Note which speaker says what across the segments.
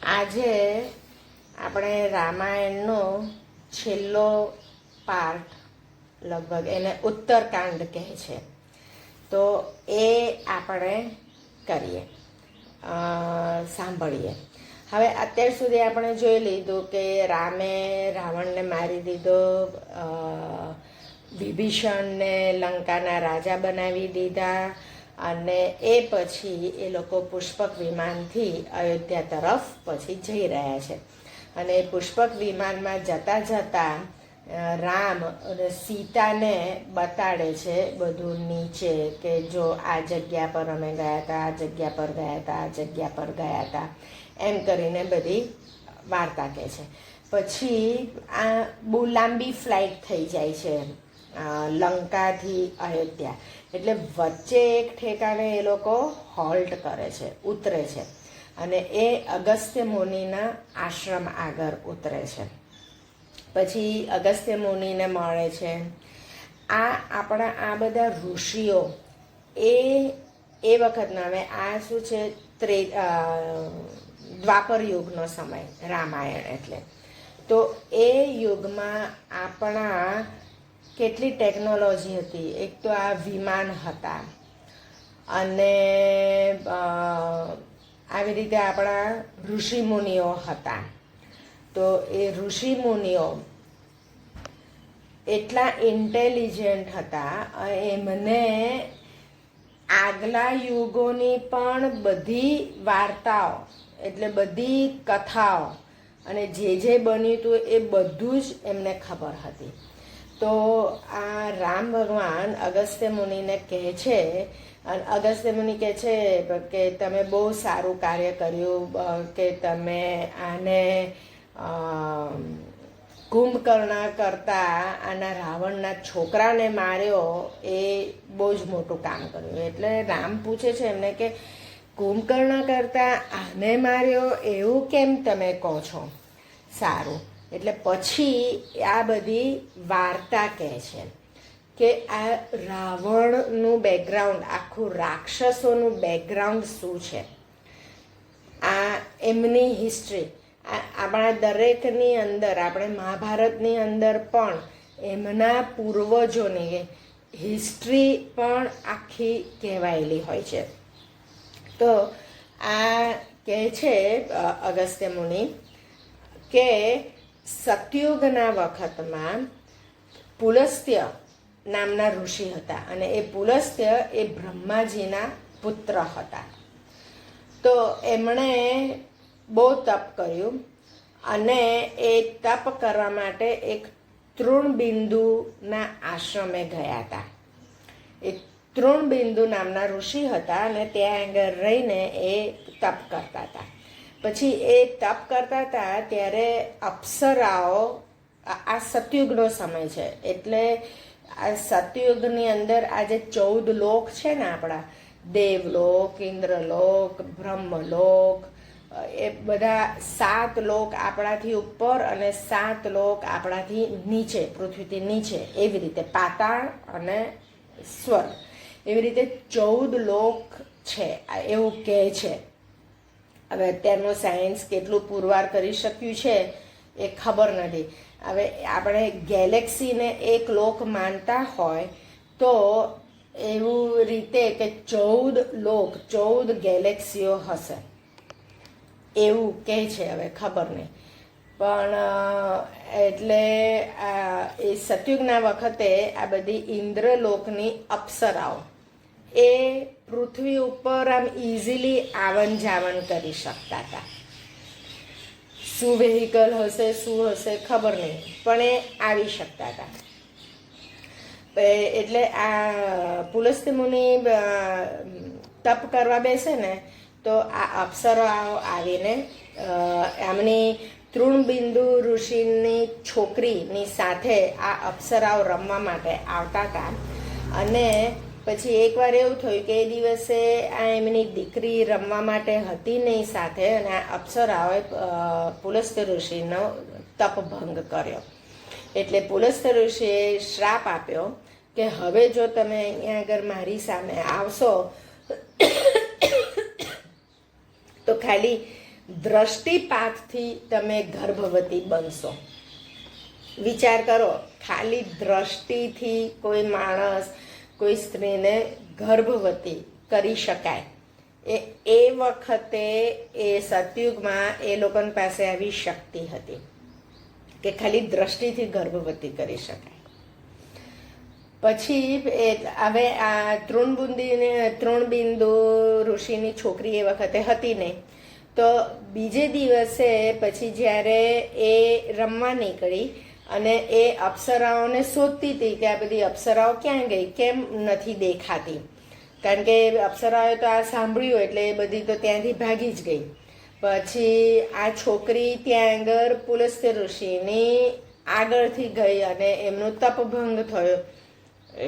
Speaker 1: આજે આપણે રામાયણનો છેલ્લો પાર્ટ, લગભગ એને ઉત્તરકાંડ કહે છે, તો એ આપણે કરીએ, સાંભળીએ. હવે અત્યાર સુધી આપણે જોઈ લીધું કે રામે રાવણને મારી દીધો, વિભીષણને લંકાના રાજા બનાવી દીધા, અને એ પછી એ લોકો પુષ્પક વિમાનથી અયોધ્યા તરફ પછી જઈ રહ્યા છે. અને પુષ્પક વિમાનમાં જતાં જતાં રામ અને સીતાને બતાડે છે બધું નીચે, કે જો આ જગ્યા પર અમે ગયા હતા, આ જગ્યા પર ગયા હતા, આ જગ્યા પર ગયા હતા, એમ કરીને બધી વાર્તા કહે છે. પછી આ બહુ લાંબી ફ્લાઇટ થઈ જાય છે લંકાથી અયોધ્યા, એટલે વચ્ચે એક ઠેકાણે એ લોકો હોલ્ટ કરે છે, ઉતરે છે, અને એ અગસ્ત્ય મુનિના આશ્રમ આગળ ઉતરે છે. પછી અગસ્ત્ય મુનિને મળે છે. આપણા આ બધા ઋષિઓ એ વખતના, હવે આ શું છે, દ્વાપર યુગનો સમય, રામાયણ એટલે. તો એ યુગમાં આપણા કેટલી ટેકનોલોજી હતી. એક તો આ વિમાન હતા, અને આવી રીતે આપણા ઋષિમુનિઓ હતા. તો એ ઋષિમુનિઓ એટલા ઇન્ટેલિજન્ટ હતા, એમને આગલા યુગોની પણ બધી વાર્તાઓ, એટલે બધી કથાઓ અને જે બન્યું હતું એ બધું જ એમને ખબર હતી. તો આ રામ ભગવાન અગસ્ત્ય મુનિને કહે છે, અને અગસ્ત્ય મુનિ કહે છે કે તમે બહુ સારું કાર્ય કર્યું, કે તમે આને કુંભકર્ણ કરતાં આના રાવણના છોકરાને માર્યો, એ બહુ જ મોટું કામ કર્યું. એટલે રામ પૂછે છે એમને કે કુંભકર્ણ કરતાં આને માર્યો એવું કેમ તમે કહો છો? સારું. એટલે પછી આ બધી વાર્તા કહે છે કે આ રાવણનું બેકગ્રાઉન્ડ, આખું રાક્ષસોનું બેકગ્રાઉન્ડ શું છે, આ એમની હિસ્ટ્રી. આપણા દરેકની અંદર, આપણે મહાભારતની અંદર પણ એમના પૂર્વજોની હિસ્ટ્રી પણ આખી કહેવાયેલી હોય છે. તો આ કહે છે અગસ્ત્ય મુનિ કે સતયુગના વખતમાં પુલસ્ત્ય નામના ઋષિ હતા, અને એ પુલસ્ત્ય એ બ્રહ્માજીના પુત્ર હતા. તો એમણે બહુ તપ કર્યું, અને એ તપ કરવા માટે એક તૃણબિંદુના આશ્રમે ગયા હતા. એ તૃણબિંદુ નામના ઋષિ હતા, અને ત્યાં આગળ રહીને એ તપ કરતા હતા. પછી એ તપ કરતા હતા ત્યારે અપ્સરાઓ, આ સતયુગનો સમય છે, એટલે આ સતયુગની અંદર આ જે 14 લોક છે ને, આપણા દેવલોક, ઇન્દ્રલોક, બ્રહ્મલોક, એ બધા 7 લોક આપણાથી ઉપર અને 7 લોક આપણાથી નીચે, પૃથ્વીથી નીચે, એવી રીતે પાતાળ અને સ્વર્ગ, એવી રીતે 14 લોક છે એવું કહે છે. હવે અત્યારનું સાયન્સ કેટલું પુરવાર કરી શક્યું છે એ ખબર નથી. હવે આપણે ગેલેક્સીને એક લોક માનતા હોય તો એવું રીતે કે 14 લોક, 14 ગેલેક્સીઓ હશે એવું કહે છે. હવે ખબર નહીં, પણ એટલે એ સતયુગના વખતે આ બધી ઇન્દ્રલોકની અપ્સરાઓ એ પૃથ્વી ઉપર આમ ઇઝીલી આવન જાવન કરી શકતા હતા. શું વેહિકલ હશે, શું હશે ખબર નહીં, પણ એ આવી શકતા હતા. એટલે આ પુલસ્ત્ય મુનિ તપ કરવા બેસે ને, તો આ અપ્સરાઓ આવીને એમની તૃણબિંદુ ઋષિની છોકરીની સાથે આ અપ્સરાઓ રમવા માટે આવતા હતા. અને પછી એકવાર એવું થયું કે એ દિવસે આ એમની દીકરી રમવા માટે હતી નહીં સાથે, અને આ અપ્સરાઓએ પુલસ્ત્ય ઋષિનો તપભંગ કર્યો. એટલે પુલસ્ત્ય ઋષિએ શ્રાપ આપ્યો કે હવે જો તમે અહીંયા આગળ મારી સામે આવશો તો ખાલી દ્રષ્ટિપાતથી તમે ગર્ભવતી બનશો. વિચાર કરો, ખાલી દ્રષ્ટિથી કોઈ માણસ કોઈ સ્ત્રીને ગર્ભવતી કરી શકાય. એ વખતે એ સતયુગમાં એ લોકોની પાસે આવી શક્તિ હતી કે ખાલી દ્રષ્ટિથી ગર્ભવતી કરી શકાય. પછી હવે આ તૃણબિંદુ ઋષિની છોકરી એ વખતે હતી નહીં. તો બીજે દિવસે પછી જ્યારે એ રમવા નીકળી અને એ અપ્સરાઓને શોધતી હતી કે આ બધી અપ્સરાઓ ક્યાં ગઈ, કેમ નથી દેખાતી, કારણ કે અપ્સરાઓએ તો આ સાંભળ્યું એટલે એ બધી તો ત્યાંથી ભાગી જ ગઈ. પછી આ છોકરી ત્યાં આગળ પુલસ્ત્ય ઋષિની આગળથી ગઈ અને એમનો તપભંગ થયો.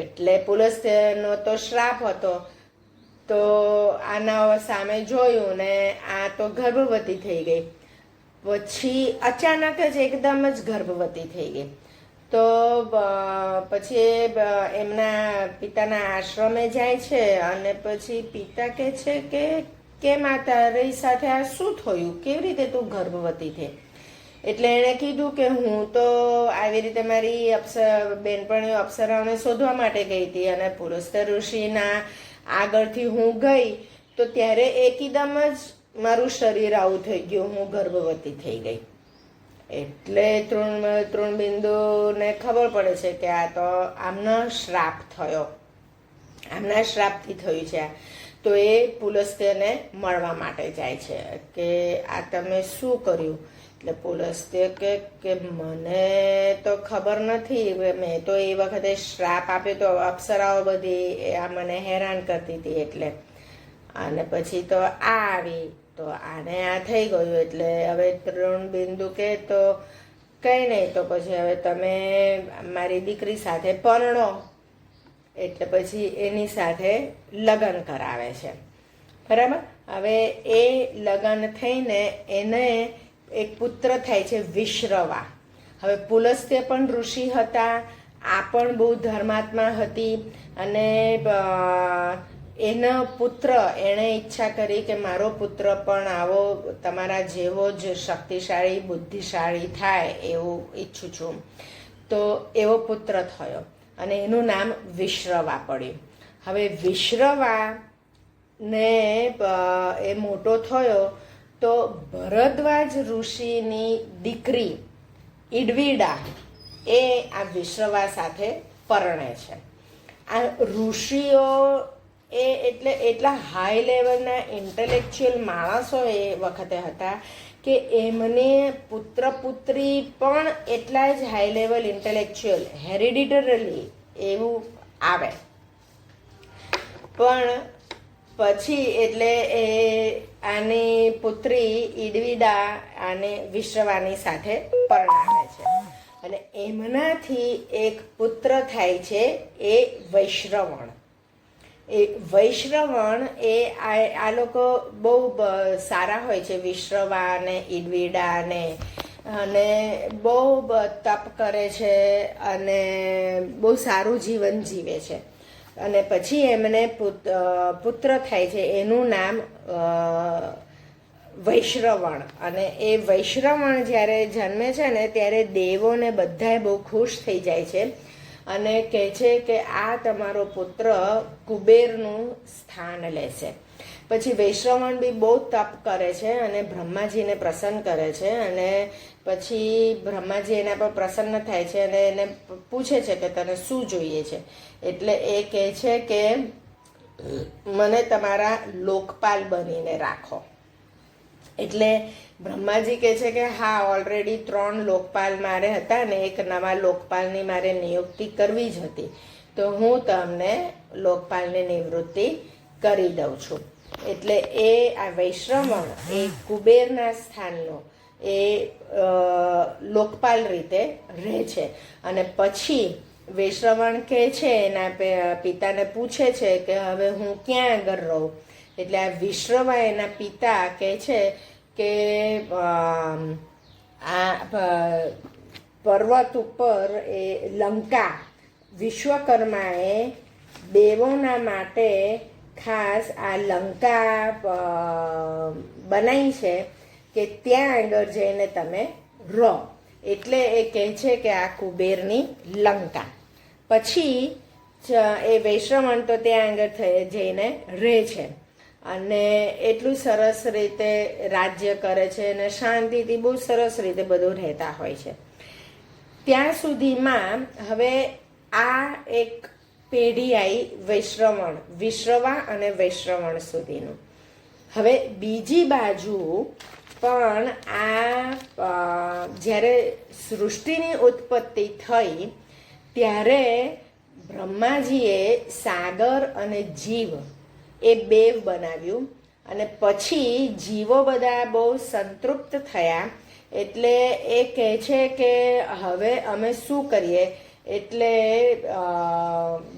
Speaker 1: એટલે પુલસ્ત્યનો તો શ્રાપ હતો. તો આના સામે જોયું ને આ તો ગર્ભવતી થઈ ગઈ. પછી અચાનક જ એકદમ જ ગર્ભવતી થઈ ગઈ. તો પછી એમના પિતાના આશ્રમે જાય છે અને પછી પિતા કહે છે કે કેમ આ તારી સાથે આ શું થયું, કેવી રીતે તું ગર્ભવતી થઈ? એટલે એણે કીધું કે હું તો આવી રીતે મારી બેનપણીઓ અપ્સરાઓને શોધવા માટે ગઈ હતી અને પુલસ્ત્ય ઋષિના આગળથી હું ગઈ તો ત્યારે એકદમ જ મારું શરીર આવું થઈ ગયું, હું ગર્ભવતી થઈ ગઈ. એટલે તૃણબિંદુને ખબર પડે છે કે આ તો આમનો શ્રાપ થયો, આમના શ્રાપથી થયું છે. તો એ પુલસ્ત્યને મળવા માટે જાય છે કે આ તમે શું કર્યું? એટલે પુલસ્ત્ય કે મને તો ખબર નથી, મેં તો એ વખતે શ્રાપ આપ્યો તો અપ્સરાઓ બધી આ મને હેરાન કરતી હતી એટલે. અને પછી તો આ આવી તો આને આ થઈ ગયું. એટલે હવે તૃણબિંદુ કે તો કંઈ નહીં, તો પછી હવે તમે મારી દીકરી સાથે પરણો. એટલે પછી એની સાથે લગ્ન કરાવે છે. બરાબર. હવે એ લગ્ન થઈને એને એક પુત્ર થાય છે વિશ્રવા. હવે પુલસ્ત્ય પણ ઋષિ હતા, આ પણ બહુ ધર્માત્મા હતી અને એનો પુત્ર, એણે ઈચ્છા કરી કે મારો પુત્ર પણ આવો તમારા જેવો જ શક્તિશાળી બુદ્ધિશાળી થાય એવું ઈચ્છું છું. તો એવો પુત્ર થયો અને એનું નામ વિશ્રવા પડ્યું. હવે વિશ્રવાને એ મોટો થયો તો ભરદ્વાજ ઋષિની દીકરી ઈડવિડા એ આ વિશ્રવા સાથે પરણે છે. આ ઋષિઓ એટલે એટલા હાઈ લેવલના ઇન્ટેલેક્ચ્યુઅલ માણસો એ વખતે હતા કે એમને પુત્ર પુત્રી પણ એટલા જ હાઈ લેવલ ઇન્ટેલેક્ચ્યુઅલ હેરિડિટરલી એવું આવે. પણ પછી એટલે એ આની પુત્રી ઈડવિડા અને વિશ્રવાની સાથે પરણાવે છે અને એમનાથી એક પુત્ર થાય છે એ વૈશ્રવણ. એ વૈશ્રવણ એ આ લોકો બહુ સારા હોય છે, વિશ્રવા અને ઈડવિડા અને બહુ તપ કરે છે અને બહુ સારું જીવન જીવે છે. અને પછી એમને પુત્ર થાય છે, એનું નામ વૈશ્રવણ. અને એ વૈશ્રવણ જ્યારે જન્મે છે ને ત્યારે દેવોને બધાય બહુ ખુશ થઈ જાય છે અને કહે છે કે આ તમારો પુત્ર કુબેરનું સ્થાન લેશે. પછી વૈશ્રવણ બી બહુ તપ કરે છે અને બ્રહ્માજીને પ્રસન્ન કરે છે અને પછી બ્રહ્માજી એના પર પ્રસન્ન થાય છે અને એને પૂછે છે કે તને શું જોઈએ છે? એટલે એ કહે છે કે મને તમારા લોકપાલ બનીને રાખો. એટલે બ્રહ્માજી કહે છે કે હા, ઓલરેડી 3 લોકપાલ મારે હતા ને એક નવા લોકપાલની મારે નિયુક્તિ કરવી જ હતી, તો હું તમને લોકપાલની નિવૃત્તિ કરી દઉં છું. એટલે એ આ વૈશ્રવણ એ કુબેરના સ્થાનનો એ લોકપાલ રીતે રહે છે. અને પછી વૈશ્રવણ કહે છે, એના પિતાને પૂછે છે કે હવે હું ક્યાં આગળ રહું? એટલે આ વિશ્રવા એના પિતા કહે છે કે આ પર્વત ઉપર એ લંકા વિશ્વકર્માએ દેવોના માટે ખાસ આ લંકા બનાવી છે કે ત્યાં આગળ જઈને તમે રહો. એટલે એ કહે છે કે આ કુબેરની લંકા. પછી એ વૈશ્રવણ તો ત્યાં આગળ જઈને રહે છે અને એટલું સરસ રીતે રાજ્ય કરે છે અને શાંતિથી બહુ સરસ રીતે બધું રહેતા હોય છે. ત્યાં સુધીમાં હવે આ એક પેઢી આવી વૈશ્રવણ, વિશ્રવા અને વૈશ્રવણ સુધીનું. હવે બીજી બાજુ પણ આ જ્યારે સૃષ્ટિની ઉત્પત્તિ થઈ ત્યારે બ્રહ્માજીએ સાગર અને જીવ એ બેવ બનાવ્યું અને પછી જીવો બધા બહુ સંતૃપ્ત થયા. એટલે એ કહે છે કે હવે અમે શું કરીએ? એટલે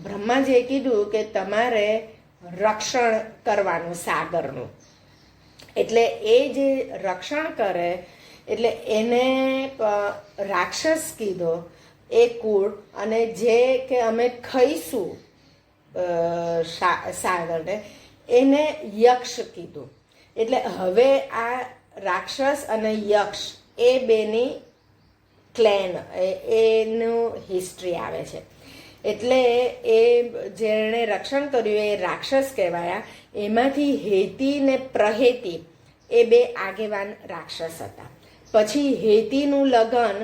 Speaker 1: બ્રહ્માજીએ કીધું કે તમારે રક્ષણ કરવાનું સાગરનું. એટલે એ જે રક્ષણ કરે એટલે એને રાક્ષસ કીધો એ કુળ, અને જે કે અમે ખાઈશું સાગરને એને યક્ષ કીધું. એટલે હવે આ રાક્ષસ અને યક્ષ એ બેની ક્લેન એનું હિસ્ટ્રી આવે છે. એટલે એ જેણે રક્ષણ કર્યું એ રાક્ષસ કહેવાયા. એમાંથી હેતી ને પ્રહેતી એ બે આગેવાન રાક્ષસ હતા. પછી હેતીનું લગ્ન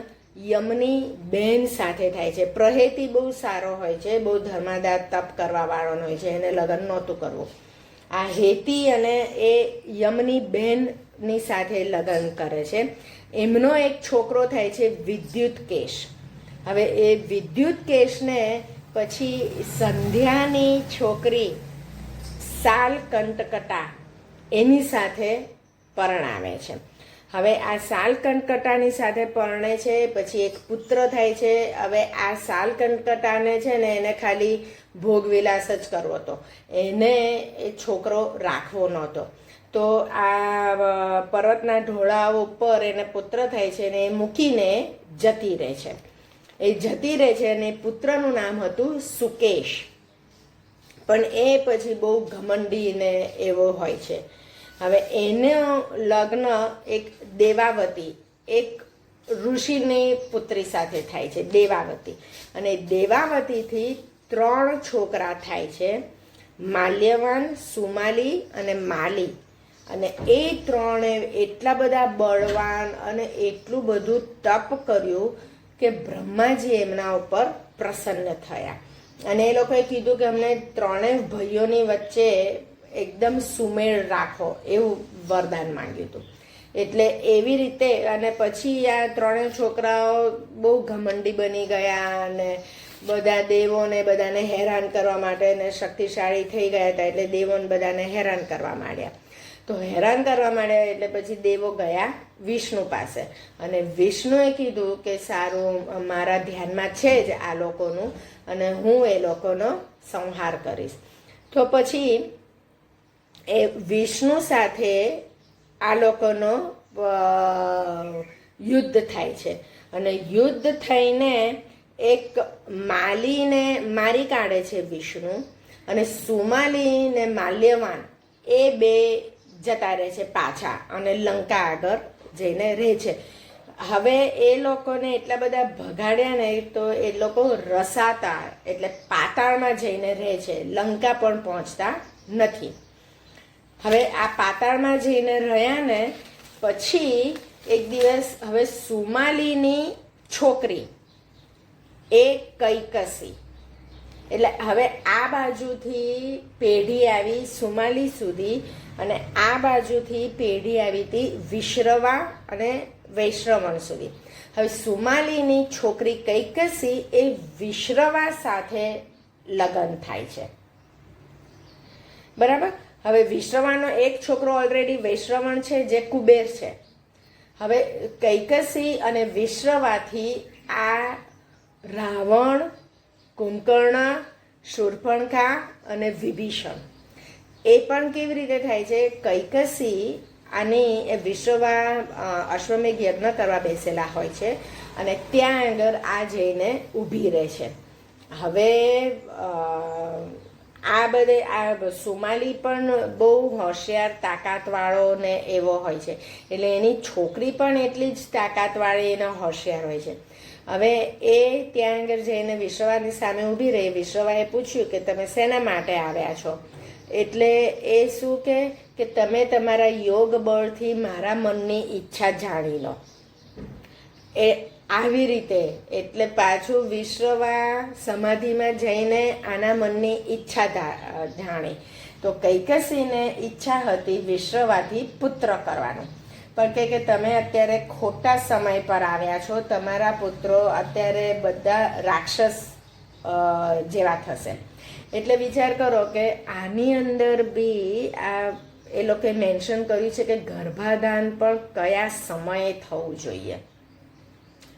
Speaker 1: યમની બહેન સાથે થાય છે. પ્રહેતી બહુ સારો હોય છે, બહુ ધર્માદાર તપ કરવા વાળો હોય છે, એને લગ્ન નહોતું કરવું. આ હેતી અને એ યમની બહેનની સાથે લગ્ન કરે છે. એમનો એક છોકરો થાય છે વિદ્યુતકેશ. હવે એ વિદ્યુતકેશને પછી સંધ્યાની છોકરી સાલકંટકટા એની સાથે પરણાવે છે. હવે આ સાલકંટકટાની સાથે પરણે છે, પછી એક પુત્ર થાય છે. હવે આ સાલકંટકટાને છે ને એને ખાલી ભોગવિલાસ જ કરવો હતો, એને એ છોકરો રાખવો નહોતો. તો આ પર્વતના ઢોળા ઉપર એને પુત્ર થાય છે ને એ મૂકીને જતી રહે છે. એ જતી રહે છે અને પુત્રનું નામ હતું સુકેશ. પણ એ પછી બહુ ઘમંડી ને એવો હોય છે. હવે એનો લગ્ન એક દેવાવતી, એક ઋષિની પુત્રી સાથે થાય છે, દેવાવતી. અને દેવાવતીથી 3 છોકરા થાય છે, માલ્યવાન, સુમાલી અને માલી. અને એ 3એ એટલા બધા બળવાન અને એટલું બધું તપ કર્યું કે બ્રહ્માજી એમના ઉપર પ્રસન્ન થયા. અને એ લોકોએ કીધું કે અમને 3 ભાઈઓની વચ્ચે એકદમ સુમેળ રાખો, એવું વરદાન માંગ્યું હતું. એટલે એવી રીતે અને પછી આ 3 છોકરાઓ બહુ ઘમંડી બની ગયા અને બધા દેવોને બધાને હેરાન કરવા માટે ને શક્તિશાળી થઈ ગયા હતા. એટલે દેવોને બધાને હેરાન કરવા માંડ્યા. તો હેરાન કરવા માંડ્યા એટલે પછી દેવો ગયા વિષ્ણુ પાસે. અને વિષ્ણુએ કીધું કે સારું, મારા ધ્યાનમાં છે જ આ લોકોનું અને હું એ લોકોનો સંહાર કરીશ. તો પછી એ વિષ્ણુ સાથે આ લોકોનો યુદ્ધ થાય છે. અને યુદ્ધ થઈને એક માલીને મારી કાઢે છે વિષ્ણુ, અને સુમાલી ને માલ્યવાન એ બે જતા રહે છે પાછા અને લંકા આગળ જઈને રહે છે. હવે એ લોકોને એટલા બધા ભગાડ્યા ને તો એ લોકો રસાતા એટલે પાતાળમાં જઈને રહે છે, લંકા પણ પહોંચતા નથી. હવે આ પાતાળમાં જઈને રહ્યા ને પછી એક દિવસ હવે સુમાલીની છોકરી એ કૈકસી, એટલે હવે આ બાજુથી પેઢી આવી સુમાલી સુધી અને આ બાજુથી પેઢી આવી હતી વિશ્રવા અને વૈશ્રવણ સુધી. હવે સુમાલીની છોકરી કૈકસી એ વિશ્રવા સાથે લગ્ન થાય છે, બરાબર. હવે વિશ્રવાનો એક છોકરો ઓલરેડી વૈશ્રવણ છે જે કુબેર છે. હવે કૈકસી અને વિશ્રવાથી આ રાવણ, કુંભકર્ણ, શૂર્પણખા અને વિભીષણ એ પણ કેવી રીતે થાય છે? કૈકસી આની વિશ્રવા અશ્વમેઘ યજ્ઞ કરવા બેસેલા હોય છે અને ત્યાં આગળ આ જઈને ઊભી રહે છે. હવે આ સુમાલી પણ બહુ હોશિયાર તાકાતવાળો ને એવો હોય છે, એટલે એની છોકરી પણ એટલી જ તાકાતવાળી અને હોશિયાર હોય છે. હવે એ ત્યાં આગળ જઈને વિશ્રવાની સામે ઊભી રહી. વિશ્રવાએ પૂછ્યું કે તમે શેના માટે આવ્યા છો? એટલે એ શું કે તમે તમારા યોગ બળથી મારા મનની ઈચ્છા જાણી લો. એ આવી રીતે એટલે પાછું વિશ્રવા સમાધિમાં જઈને આના મનની ઈચ્છા જાણી. તો કૈકસીને ઈચ્છા હતી વિશ્રવાથી પુત્ર કરવાનું, પણ કે તમે અત્યારે ખોટા સમય પર આવ્યા છો. તમારા પુત્રો અત્યારે બધા રાક્ષસ જેવા થશે. એટલે વિચાર કરો કે આની અંદર બી આ એ લોકોએ મેન્શન કર્યું છે કે ગર્ભાધાન પણ કયા સમયે થવું જોઈએ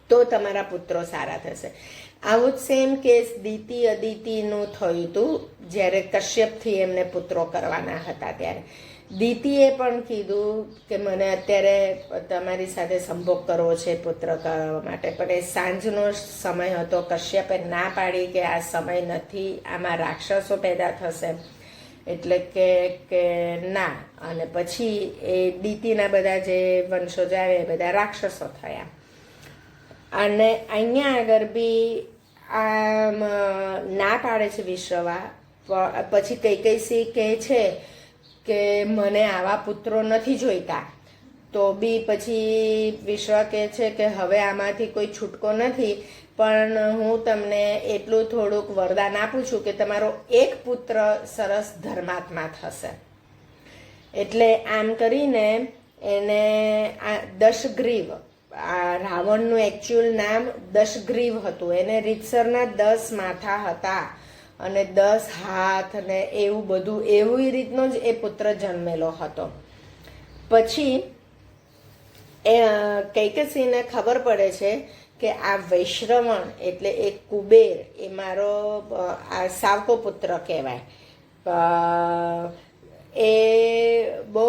Speaker 1: તો તમારા પુત્રો સારા થશે. આવું જ સેમ કેસ દીતિ અદિતિનું થયું હતું જ્યારે કશ્યપથી એમને પુત્રો કરવાના હતા. ત્યારે દીતિએ પણ કીધું કે મને અત્યારે તમારી સાથે સંભોગ કરવો છે પુત્ર કરવા માટે, પણ એ સાંજનો સમય હતો. કશ્યપે ના પાડી કે આ સમય નથી, આમાં રાક્ષસો પેદા થશે. એટલે કે ના, અને પછી એ દીતિના બધા જે વંશોજ આવે એ બધા રાક્ષસો થયા. અને અહીંયા આગળ બી આમ ના પાડે છે વિશ્રવા. પછી કૈકેયી કહે છે કે મને આવા પુત્રો નથી જોઈતા. તો બી પછી વિશ્વા કહે છે કે હવે આમાંથી કોઈ છૂટકો નથી, પણ હું તમને એટલું થોડુંક વરદાન આપું છું કે તમારો એક પુત્ર સરસ ધર્માત્મા થશે. એટલે આમ કરીને એને આ દશગ્રીવ, આ રાવણનું એકચ્યુઅલ નામ દશગ્રીવ હતું. એને રીતસરના 10 માથા હતા અને 10 હાથ ને એવું બધું, એવી રીતનો જ એ પુત્ર જન્મેલો હતો. પછી એ કૈકેસીને ખબર પડે છે કે આ વૈશ્રવણ એટલે એ કુબેર એ મારો આ સાવકો પુત્ર કહેવાય. એ બહુ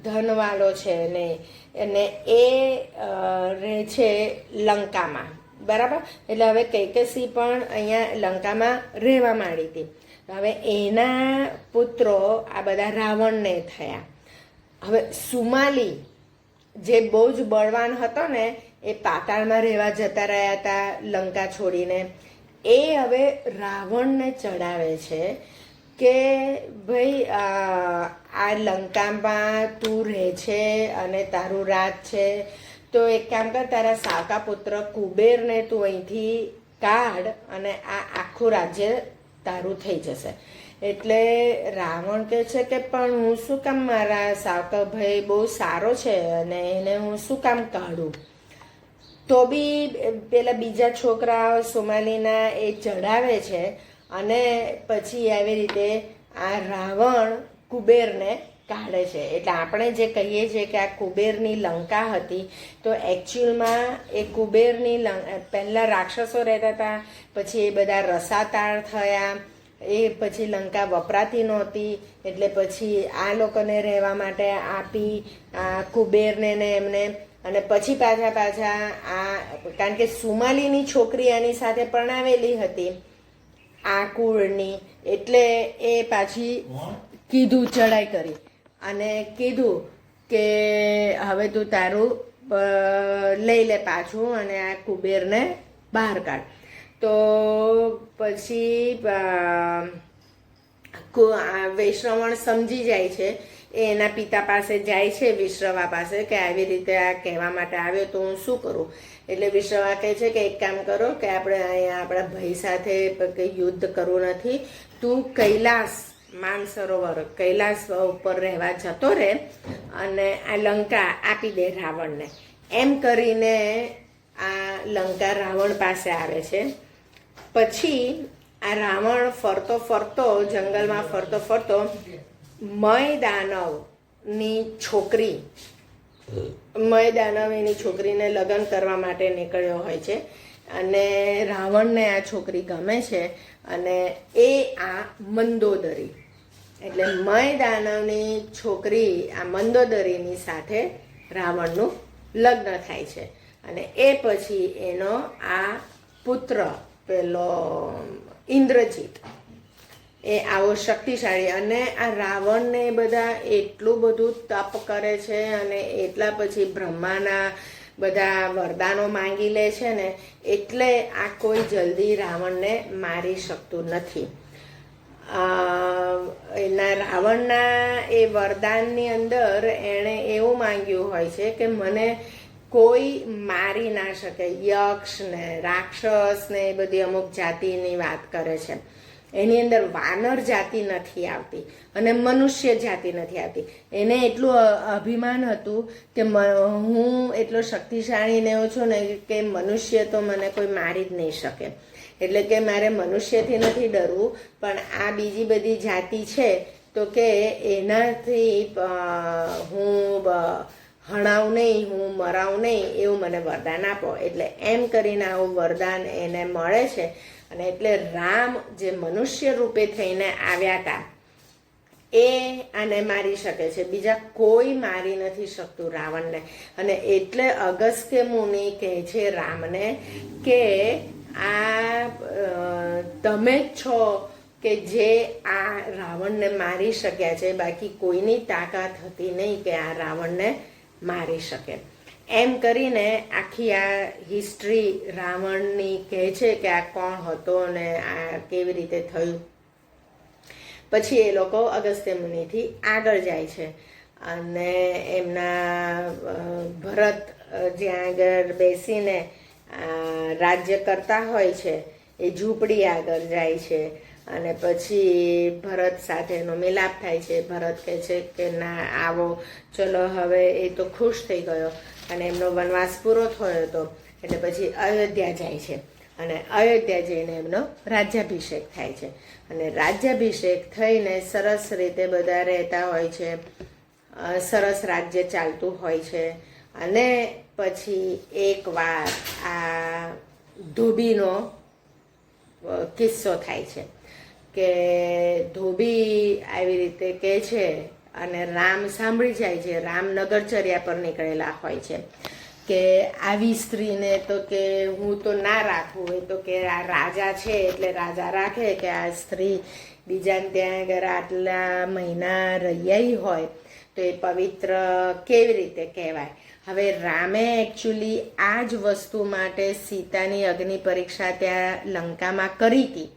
Speaker 1: ધનવાળો છે ને, અને એ રહે છે લંકામાં, બરાબર. એટલે હવે કૈકેસી પણ અહીંયા લંકામાં રહેવા માંડી હતી. હવે એના પુત્રો આ બધા રાવણને થયા. હવે સુમાલી જે બહુ જ બળવાન હતો ને, એ પાતાળમાં રહેવા જતા રહ્યા હતા લંકા છોડીને. એ હવે રાવણને ચડાવે છે કે ભાઈ આ લંકામાં તું રહે છે અને તારું રાજ છે, તો એક કામ કર, તારા સાવકા પુત્ર કુબેરને તું અહીંથી કાઢ અને આ આખું રાજ્ય તારું થઈ જશે. એટલે રાવણ કહે છે કે પણ હું શું કામ, મારા સાવકા ભાઈ બહુ સારો છે અને એને હું શું કામ કાઢું? તો બી પેલા બીજા છોકરા સોમાલીના એ ચડાવે છે અને પછી આવી રીતે આ રાવણ કુબેરને કાઢે છે. એટલે આપણે જે કહીએ છીએ કે આ કુબેરની લંકા હતી, તો એકચ્યુઅલમાં એ કુબેરની પહેલાં રાક્ષસો રહેતા હતા, પછી એ બધા રસાતાળ થયા, એ પછી લંકા વપરાતી નહોતી, એટલે પછી આ લોકોને રહેવા માટે આપી આ કુબેરને ને એમને. અને પછી પાછા આ, કારણ કે સુમાલીની છોકરી આની સાથે પરણાવેલી હતી આ કુળની, એટલે એ પાછી કીધું, ચડાઈ કરી અને કીધું કે હવે તું તારું લઈ લે પાછું અને આ કુબેરને બહાર કાઢ. તો પછી વૈશ્રવણ સમજી જાય છે, એ એના પિતા પાસે જાય છે, વિશ્રવા પાસે, કે આવી રીતે આ કહેવા માટે આવ્યો તો હું શું કરું? એટલે વિશ્રવા કહે છે કે એક કામ કરો કે આપણે અહીંયા આપણા ભાઈ સાથે કંઈ યુદ્ધ કરવું નથી, તું કૈલાસ માનસરોવર કૈલાસ ઉપર રહેવા જતો રહે અને આ લંકા આપી દે રાવણને. એમ કરીને આ લંકા રાવણ પાસે આવે છે. પછી આ રાવણ ફરતો જંગલમાં ફરતો મય દાનવની છોકરી, મય દાનવ એની છોકરીને લગ્ન કરવા માટે નીકળ્યો હોય છે અને રાવણને આ છોકરી ગમે છે અને એ આ મંદોદરી, એટલે મય દાનવની છોકરી આ મંદોદરીની સાથે રાવણનું લગ્ન થાય છે. અને એ પછી એનો આ પુત્ર પેલો ઇન્દ્રજીત એ આવો શક્તિશાળી, અને આ રાવણને બધા એટલું બધું તપ કરે છે અને એટલા પછી બ્રહ્માના બધા વરદાનો માંગી લે છે ને, એટલે આ કોઈ જલ્દી રાવણને મારી શકતું નથી. એના રાવણના એ વરદાનની અંદર એણે એવું માંગ્યું હોય છે કે મને કોઈ મારી ના શકે. યક્ષ ને રાક્ષસ ને એ બધી અમુક જાતિની વાત કરે છે. એની અંદર વાનર જાતિ નથી આવતી અને મનુષ્ય જાતિ નથી આવતી. એને એટલું અભિમાન હતું કે હું એટલો શક્તિશાળી ને એવો છું ને કે મનુષ્ય તો મને કોઈ મારી જ નહીં શકે. એટલે કે મારે મનુષ્યથી નથી ડરવું, પણ આ બીજી બધી જાતિ છે તો કે એનાથી હું હણાવું નહીં, હું મરાવું નહીં, એવું મને વરદાન આપો. એટલે એમ કરીને આવું વરદાન એને મળે છે. અને એટલે રામ જે મનુષ્ય રૂપે થઈને આવ્યા હતા એ આને મારી શકે છે, બીજા કોઈ મારી નથી શકતું રાવણને. અને એટલે અગસ્ત્ય મુનિ કહે છે રામને કે આ તમે જ છો કે જે આ રાવણને મારી શક્યા છે, બાકી કોઈની તાકાત હતી નહીં કે આ રાવણને મારી શકે. એમ કરીને આખી આ હિસ્ટ્રી રાવણની કહે છે કે આ કોણ હતો અને આ કેવી રીતે થયું. પછી એ લોકો અગસ્ત્ય મુનિથી આગળ જાય છે અને એમના ભરત જ્યાં આગળ બેસીને રાજ્ય કરતા હોય છે એ ઝૂંપડી આગળ જાય છે. અને પછી ભરત સાથેનો મિલાપ થાય છે. ભરત કહે છે કે ના આવો, ચલો હવે. એ તો ખુશ થઈ ગયો અને એમનો વનવાસ પૂરો થયો હતો. એટલે પછી અયોધ્યા જાય છે અને અયોધ્યા જઈને એમનો રાજ્યાભિષેક થાય છે. અને રાજ્યાભિષેક થઈને સરસ રીતે બધા રહેતા હોય છે, સરસ રાજ્ય ચાલતું હોય છે. અને પછી એકવાર આ ધોબીનો કિસ્સો થાય છે કે ધોબી આવી રીતે કહે છે અને રામ સાંભળી જાય છે. રામ નગરચર્યા પર નીકળેલા હોય છે કે આવી સ્ત્રીને તો કે હું તો ના રાખું. એ તો કે આ રાજા છે એટલે રાજા રાખે કે આ સ્ત્રી બીજાને ત્યાં આગળ આટલા મહિના રહી હોય તો એ પવિત્ર કેવી રીતે કહેવાય. હવે રામે એકચ્યુઅલી આ જ વસ્તુ માટે સીતાની અગ્નિ પરીક્ષા ત્યાં લંકામાં કરી હતી,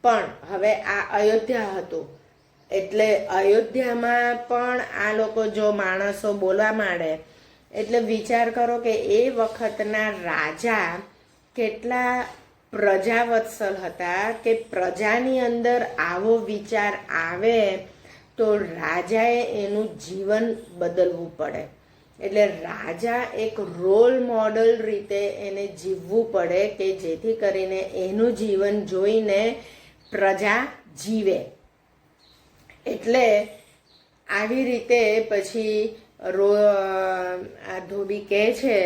Speaker 1: પણ હવે આ અયોધ્યા હતું એટલે અયોધ્યામાં પણ આ લોકો જો માણસો બોલવા માંડે એટલે વિચાર કરો કે એ વખતના રાજા કેટલા પ્રજાવત્સલ હતા કે પ્રજાની અંદર આવો વિચાર આવે તો રાજાએ એનું જીવન બદલવું પડે. એટલે રાજા એક રોલ મોડલ રીતે એને જીવવું પડે કે જેથી કરીને એનું જીવન જોઈને પ્રજા જીવે. એટલે આવી રીતે પછી આ ધોબી કહે છે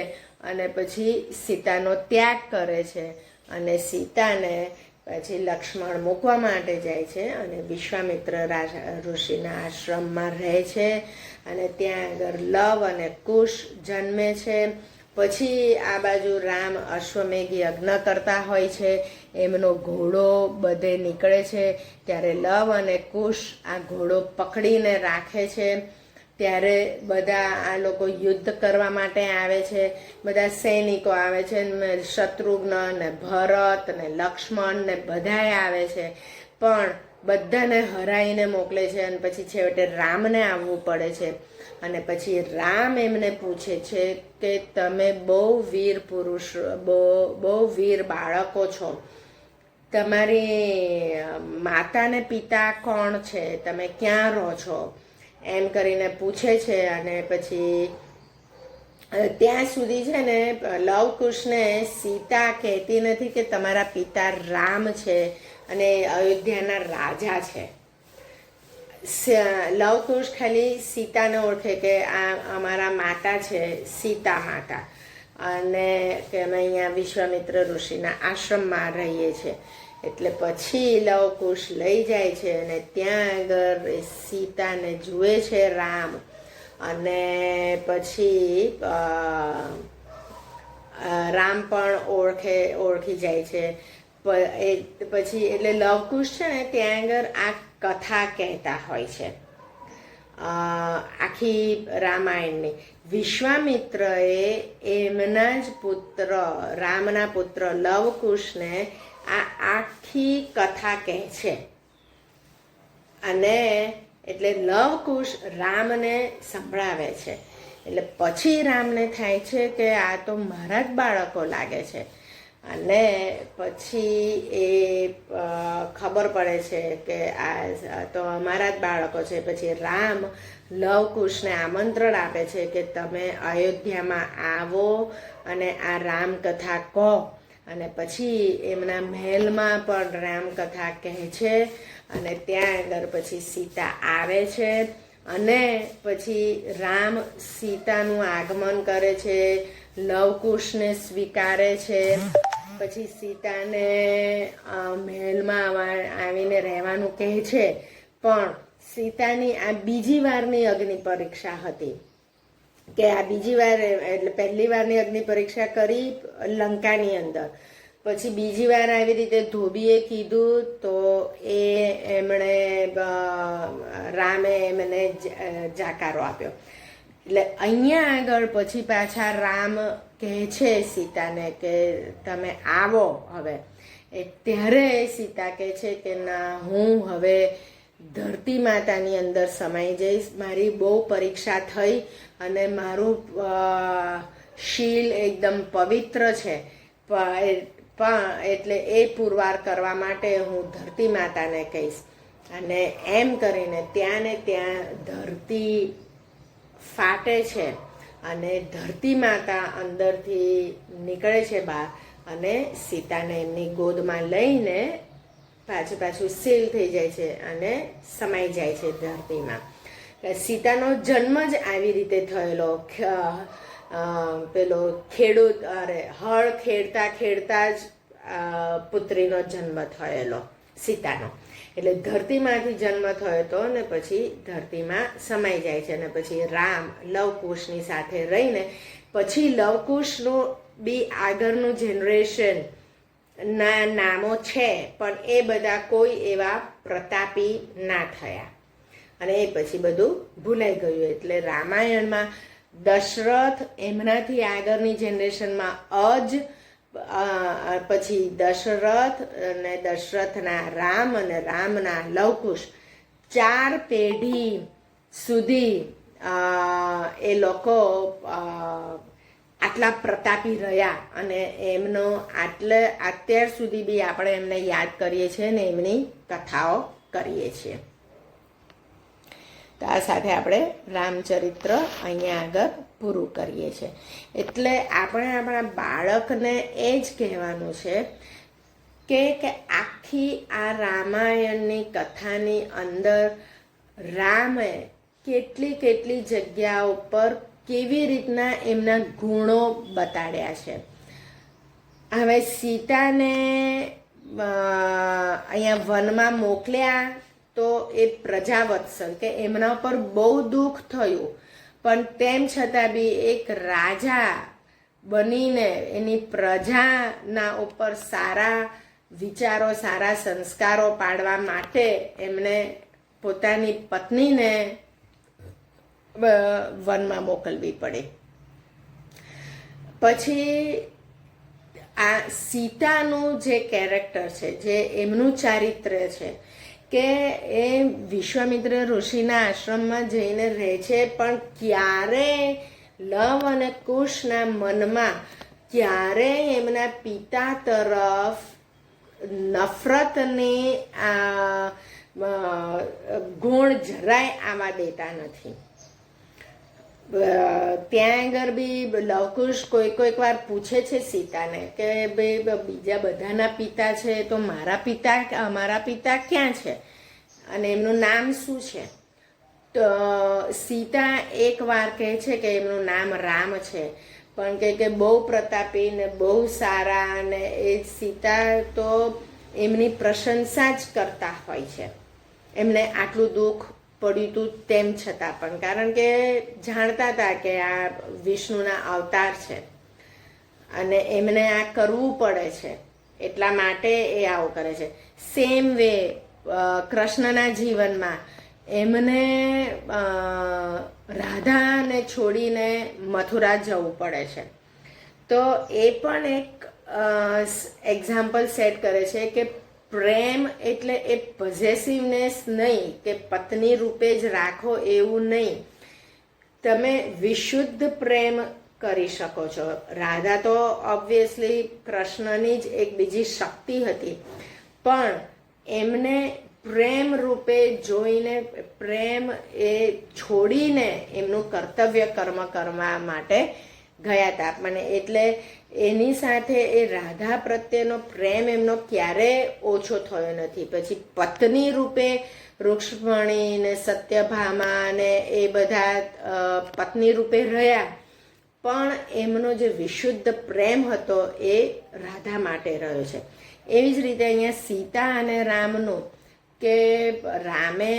Speaker 1: અને પછી સીતાનો ત્યાગ કરે છે અને સીતાને પછી લક્ષ્મણ મૂકવા માટે જાય છે અને વિશ્વામિત્ર ઋષિના આશ્રમમાં રહે છે. અને ત્યાં આગળ લવ અને કુશ જન્મે છે. પછી આ બાજુ રામ અશ્વમેઘ યજ્ઞ કરતા હોય છે, એમનો ઘોડો બધે નીકળે છે. ત્યારે લવ અને કુશ આ ઘોડો પકડીને રાખે છે. ત્યારે બધા આ લોકો યુદ્ધ કરવા માટે આવે છે. બધા સૈનિકો આવે છે, શત્રુઘ્ન ને ભરત ને લક્ષ્મણ ને બધાએ આવે છે, પણ બધાને હરાઈને મોકલે છે. અને પછી છેવટે રામને આવવું પડે છે. અને પછી રામ એમને પૂછે છે કે તમે બહુ વીર પુરુષ, બહુ વીર બાળકો છો, તમારી માતા ને પિતા કોણ છે, તમે ક્યાં રહો છો, એમ કરીને પૂછે છે. અને પછી ત્યાં સુધી છે ને લવકુશને સીતા કહેતી નથી કે તમારા પિતા રામ છે અને અયોધ્યાના રાજા છે. લવકુશ ખાલી સીતાને ઓળખે કે આ અમારા માતા છે, સીતા માતા, અને કે અમે અહીંયા વિશ્વામિત્ર ઋષિના આશ્રમમાં રહીએ છીએ. એટલે પછી લવકુશ લઈ જાય છે અને ત્યાં આગળ સીતાને જુએ છે રામ. અને પછી રામ પણ ઓળખી જાય છે. પછી એટલે લવકુશ છે ને ત્યાં આગળ આ કથા કહેતા હોય છે આખી રામાયણની. વિશ્વામિત્રએ એમના જ પુત્ર રામના પુત્ર લવકુશને આ આખી કથા કહે છે. અને એટલે લવકુશ રામને સંભળાવે છે. એટલે પછી રામને થાય છે કે આ તો મારા જ બાળકો લાગે છે. અને પછી એ ખબર પડે છે કે આ તો અમારા જ બાળકો છે. પછી રામ લવકુશને આમંત્રણ આપે છે કે તમે અયોધ્યામાં આવો અને આ રામકથા કહો. અને પછી એમના મહેલમાં પણ રામકથા કહે છે. અને ત્યાં આગળ પછી સીતા આવે છે. અને પછી રામ સીતાનું આગમન કરે છે, લવકુશને સ્વીકારે છે. પછી સીતાને મહેલમાં આવીને રહેવાનું કહે છે. પણ સીતાની આ બીજી વારની અગ્નિ પરીક્ષા હતી કે આ બીજી વાર એટલે પહેલી વારની અગ્નિ પરીક્ષા કરી લંકાની અંદર. પછી બીજી વાર આવી રીતે ધોબીએ કીધું તો એમણે રામે એમને જાકારો આપ્યો. એટલે અહીંયા આગળ પછી પાછા રામ કહે છે સીતાને કે તમે આવો હવે. ત્યારે સીતા કહે છે કે ના, હું હવે ધરતી માતાની અંદર સમાઈ જઈશ. મારી બહુ પરીક્ષા થઈ અને મારું શીલ એકદમ પવિત્ર છે. પણ એટલે એ પુરવાર કરવા માટે હું ધરતી માતાને કહીશ. અને એમ કરીને ત્યાં ને ત્યાં ધરતી ફાટે છે અને ધરતી માતા અંદરથી નીકળે છે બહાર અને સીતાને એમની ગોદમાં લઈને પાછું સીલ થઈ જાય છે અને સમાઈ જાય છે ધરતીમાં. સીતાનો જન્મ જ આવી રીતે થયેલો. પેલો ખેડૂત હળ ખેડતા જ પુત્રીનો જન્મ થયેલો સીતાનો. એટલે ધરતીમાંથી જન્મ થયો હતો ને પછી ધરતીમાં સમાઈ જાય છે. અને પછી રામ લવકુશની સાથે રહીને પછી લવકુશનું બી આગળનું જનરેશન ના નામો છે, પણ એ બધા કોઈ એવા પ્રતાપી ના થયા અને એ પછી બધું ભૂલાઈ ગયું. એટલે રામાયણમાં દશરથ એમનાથી આગળની જનરેશનમાં પછી દશરથ અને દશરથના રામ અને રામના લવકુશ 4 પેઢી સુધી એ લોકો આટલા પ્રતાપી રહ્યા. અને એમનો અત્યાર સુધી બી આપણે એમને યાદ કરીએ છીએ ને એમની કથાઓ કરીએ છીએ. તો આ સાથે આપણે રામચરિત્ર અહીંયા આગળ પૂરું કરીએ છીએ. એટલે આપણે આપણા બાળકને એ જ કહેવાનું છે કે આખી આ રામાયણની કથાની અંદર રામે કેટલી જગ્યાઓ પર કેવી રીતના એમના ગુણો બતાડ્યા છે. હવે સીતાને અહીંયા વનમાં મોકલ્યા તો એ પ્રજાવત્સલ કે એમના પર બહુ દુઃખ થયું, પણ તેમ છતાં બી એક રાજા બનીને એની પ્રજાના ઉપર સારા વિચારો, સારા સંસ્કારો પાડવા માટે એમણે પોતાની પત્નીને વનમાં મોકલવી પડી. પછી આ સીતાનું જે કેરેક્ટર છે, જે એમનું ચારિત્ર્ય છે કે એ વિશ્વામિત્ર ઋષિના આશ્રમમાં જઈને રહે છે, પણ ક્યારે લવ અને કુશના મનમાં ક્યારે એમના પિતા તરફ નફરતની ગુણ જરાય આવવા દેતા નથી. ત્યાં આગળ બી લવકુશ કોઈક વાર પૂછે છે સીતાને કે ભાઈ બીજા બધાના પિતા છે તો અમારા પિતા ક્યાં છે અને એમનું નામ શું છે? તો સીતા એક વાર કહે છે કે એમનું નામ રામ છે, પણ કે બહુ પ્રતાપી ને બહુ સારા, અને એ સીતા તો એમની પ્રશંસા જ કરતા હોય છે. એમને આટલું દુઃખ પડ્યું હતું તેમ છતાં પણ, કારણ કે જાણતા હતા કે આ વિષ્ણુના અવતાર છે અને એમને આ કરવું પડે છે. એટલા માટે એ આવું કરે છે. સેમ વે કૃષ્ણના જીવનમાં એમને રાધાને છોડીને મથુરા જવું પડે છે. તો એ પણ એક એક્ઝામ્પલ સેટ કરે છે કે પ્રેમ એટલે એ પોઝેસિવનેસ નહીં, કે પત્ની રૂપે જ રાખો એવું નહીં. તમે વિશુદ્ધ પ્રેમ કરી શકો છો. રાધા તો ઓબ્વિયસલી કૃષ્ણની જ એક બીજી શક્તિ હતી, પણ એમને પ્રેમ રૂપે જોઈને, પ્રેમ એ છોડીને એમનું કર્તવ્ય કર્મ કરવા માટે ગયા હતા. મને એટલે એની સાથે એ રાધા પ્રત્યેનો પ્રેમ એમનો ક્યારે ઓછો થયો નથી. પછી પત્ની રૂપે રૂક્ષ્મણી ને સત્યભામા ને એ બધા પત્ની રૂપે રહ્યા, પણ એમનો જે વિશુદ્ધ પ્રેમ હતો એ રાધા માટે રહ્યો છે. એવી જ રીતે અહીંયા સીતા અને રામનું, કે રામે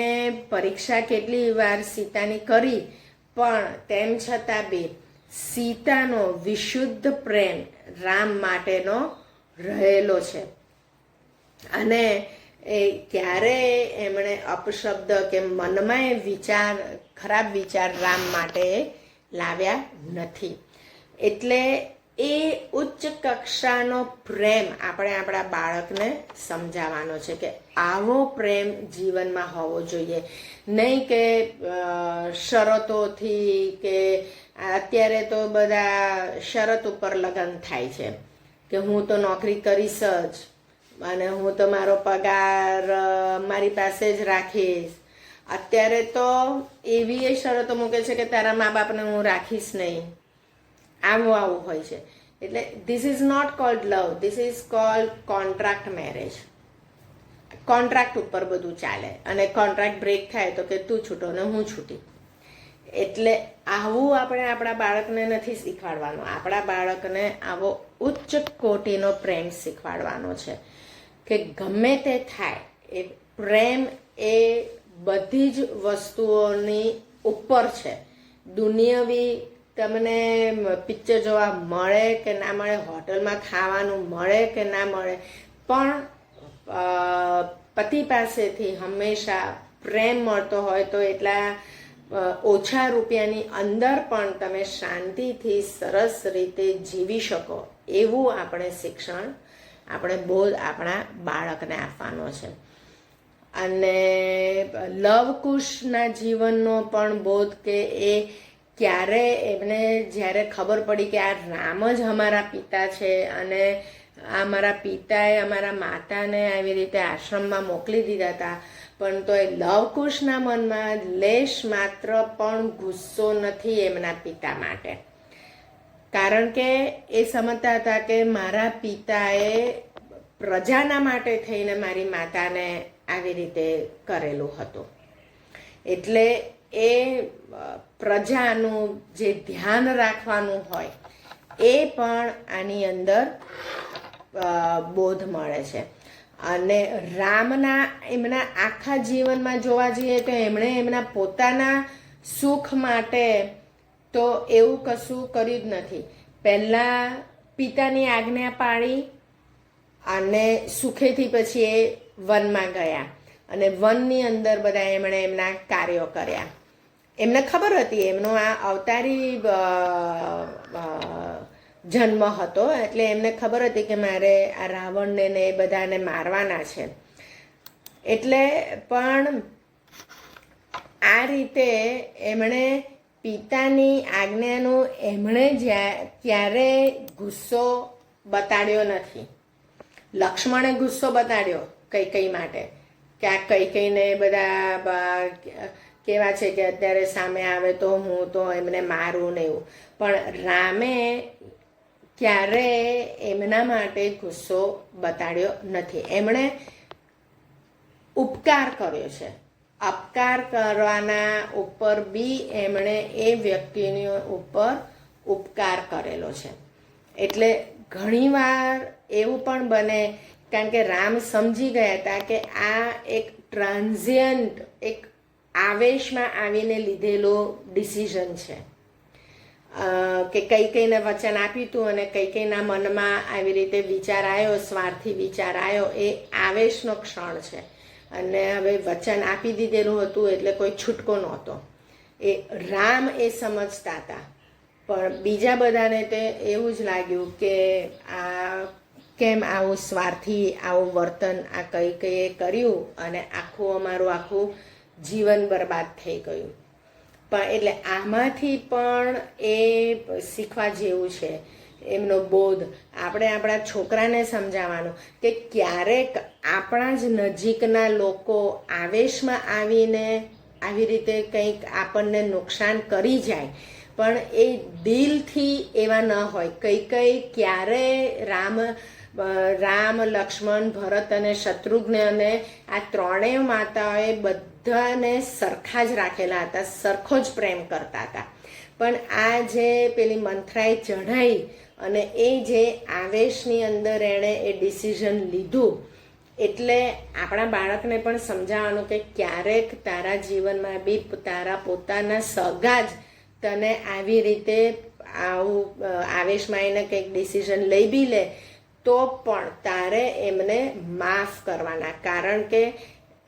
Speaker 1: પરીક્ષા કેટલી વાર સીતાની કરી, પણ તેમ છતાં બી સીતાનો વિશુદ્ધ પ્રેમ રામ માટેનો રહેલો છે. અને એ ક્યારેય એમણે અપશબ્દ કે મનમાં એ વિચાર, ખરાબ વિચાર રામ માટે લાવ્યા નથી. એટલે એ ઉચ્ચ કક્ષાનો પ્રેમ આપણે આપણા બાળકને સમજાવવાનો છે કે આવો પ્રેમ જીવનમાં હોવો જોઈએ. નહીં કે શરતોથી, કે અત્યારે તો બધા શરત ઉપર લગ્ન થાય છે કે હું તો નોકરી કરીશ જ, અને હું તો મારો પગાર મારી પાસે જ રાખીશ. અત્યારે તો એવી એ શરતો મૂકે છે કે તારા મા બાપને હું રાખીશ નહીં. આવું હોય છે. એટલે this is not called love, this is called contract marriage. Contract ઉપર બધું ચાલે, અને કોન્ટ્રાક્ટ બ્રેક થાય તો કે તું છૂટો ને હું છૂટી. એટલે આવું આપણે આપણા બાળકને નથી શીખવાડવાનું. આપણા બાળકને આવો ઉચ્ચ કોટીનો પ્રેમ શીખવાડવાનો છે કે ગમે તે થાય, એ પ્રેમ એ બધી જ વસ્તુઓની ઉપર છે. દુનિયાવી તમને પિક્ચર જોવા મળે કે ના મળે, હોટલમાં ખાવાનું મળે કે ના મળે, પણ પતિ પાસેથી હંમેશા પ્રેમ મળતો હોય તો એટલા ઓછા રૂપિયાની અંદર પણ તમે શાંતિથી સરસ રીતે જીવી શકો, એવું આપણે શિક્ષણ, આપણે બોધ આપણા બાળકને આપવાનો છે. અને લવકુશના જીવનનો પણ બોધ, કે એ ક્યારે એમને જ્યારે ખબર પડી કે આ રામ જ અમારા પિતા છે, અને આ મારા પિતાએ અમારા માતાને આવી રીતે આશ્રમમાં મોકલી દીધા હતા, પણ તો એ લવકુશના મનમાં લેશ માત્ર પણ ગુસ્સો નથી એમના પિતા માટે. કારણ કે એ સમજતા હતા કે મારા પિતાએ પ્રજાના માટે થઈને મારી માતાને આવી રીતે કરેલું હતું. એટલે એ પ્રજાનું જે ધ્યાન રાખવાનું હોય એ પણ આની અંદર બોધ મળે છે. અને રામના એમના આખા જીવનમાં જોવા જઈએ તો એમણે એમના પોતાના સુખ માટે તો એવું કશું કર્યું જ નથી. પહેલાં પિતાની આજ્ઞા પાળી અને સુખેથી પછી એ વનમાં ગયા, અને વનની અંદર બધા એમણે એમના કાર્યો કર્યા. એમને ખબર હતી એમનો આ અવતારી જન્મ હતો, એટલે એમને ખબર હતી કે મારે આ રાવણને ને એ બધાને મારવાના છે. એટલે પણ આ રીતે એમણે પિતાની આજ્ઞાનું એમણે ક્યારે ગુસ્સો બતાડ્યો નથી. લક્ષ્મણે ગુસ્સો બતાડ્યો કૈકેયી માટે, કે આ કૈકેયીને બધા કેવા છે કે અત્યારે સામે આવે તો હું તો એમને મારું ને એવું, પણ રામે ક્યારે એમના માટે ગુસ્સો બતાડ્યો નથી. એમણે ઉપકાર કર્યો છે. અપકાર કરવાના ઉપર બી એમણે એ વ્યક્તિની ઉપર ઉપકાર કરેલો છે. એટલે ઘણીવાર એવું પણ બને, કારણ કે રામ સમજી ગયા હતા કે આ એક ટ્રાન્ઝિયન્ટ, એક આવેશમાં આવીને લીધેલો ડિસિઝન છે, કે કઈ કઈને વચન આપ્યું હતું અને કઈ કઈના મનમાં આવી રીતે વિચાર આવ્યો, સ્વાર્થી વિચાર આવ્યો, એ આવેશનો ક્ષણ છે. અને હવે વચન આપી દીધેલું હતું એટલે કોઈ છૂટકો નહોતો. એ રામ એ સમજતા હતા, પણ બીજા બધાને તે એવું જ લાગ્યું કે આ કેમ આવું સ્વાર્થી આવું વર્તન આ કઈ કઈએ કર્યું અને અમારું આખું જીવન બરબાદ થઈ ગયું. પણ એટલે આમાંથી પણ એ શીખવા જેવું છે, એમનો બોધ. આપણે આપણા છોકરાને સમજાવવાનું કે ક્યારેક આપણા જ નજીકના લોકો આવેશમાં આવીને આવી રીતે કંઈક આપણને નુકસાન કરી જાય, પણ એ દિલથી એવા ન હોય. કઈ ક્યારે રામ, લક્ષ્મણ, ભરત અને શત્રુઘ્ન અને આ ત્રણેય માતાઓએ બધાને સરખા જ રાખેલા હતા, સરખો જ પ્રેમ કરતા હતા. પણ આ જે પેલી મંથરાએ ચઢાઈ અને એ જે આવેશની અંદર એણે એ ડિસિઝન લીધું, એટલે આપણા બાળકને પણ સમજાવવાનું કે ક્યારેક તારા જીવનમાં બી તારા પોતાના સગા જ તને આવી રીતે આવું આવેશમાં એને કંઈક ડિસિઝન લઈ બી લે તો પણ તારે એમને માફ કરવાના. કારણ કે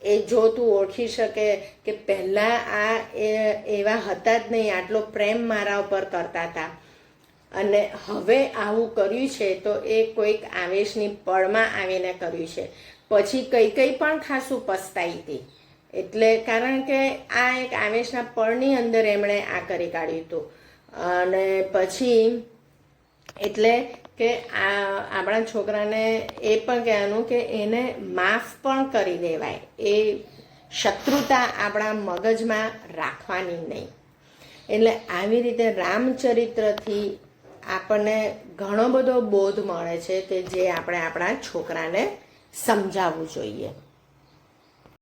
Speaker 1: એ જો તું ઓળખી શકે કે પહેલાં આ એવા હતા જ નહીં, આટલો પ્રેમ મારા ઉપર કરતા હતા અને હવે આવું કર્યું છે તો એ કોઈક આવેશની પળમાં આવીને કર્યું છે. પછી કઈ પણ ખાસું પસ્તાઈ હતી. એટલે કારણ કે આ એક આવેશના પળની અંદર એમણે આ કરી કાઢ્યું હતું. અને પછી એટલે કે આપણા છોકરાને એ પણ કહેવાનું કે એને માફ પણ કરી દેવાય, એ શત્રુતા આપણા મગજમાં રાખવાની નહીં. એટલે આવી રીતે રામચરિત્રથી આપણને ઘણો બધો બોધ મળે છે કે જે આપણે આપણા છોકરાને સમજાવવું જોઈએ.